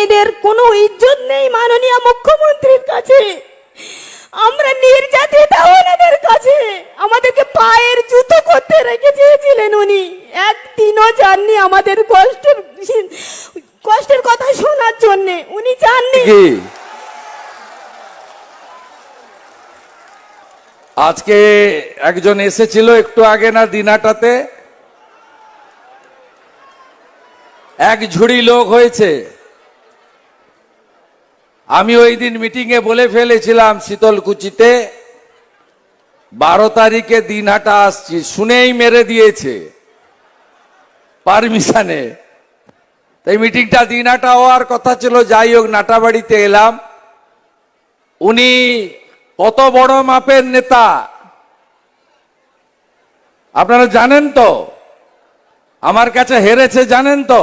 মেয়েদের কোনো ইজ্জত নেই মাননীয় মুখ্যমন্ত্রীর কাছে। আমরা নির্যাতিতা ওনাদের কাছে, আমাদেরকে পায়ের জুতো করতে রেখে দিয়েছিলেন উনি। একদিনও যাননি আমাদের কষ্টের কথা শোনার জন্য, উনি যাননি। আজকে একজন এসেছিল একটু আগে না দিনাটাতে, এক ঝুড়ি লোক হয়েছে। আমি ওই দিন মিটিং এ বলে ফেলেছিলাম শীতলকুচিতে 12 তারিখে দিনহাটা আসছি, শুনেই মেরে দিয়েছে পারমিশনে। তাই মিটিংটা দিনহাটা হওয়ার কথা ছিল, যাই হোক নাটাবাড়িতে এলাম। উনি কত বড় মাপের নেতা আপনারা জানেন তো, আমার কাছে হেরেছে জানেন তো।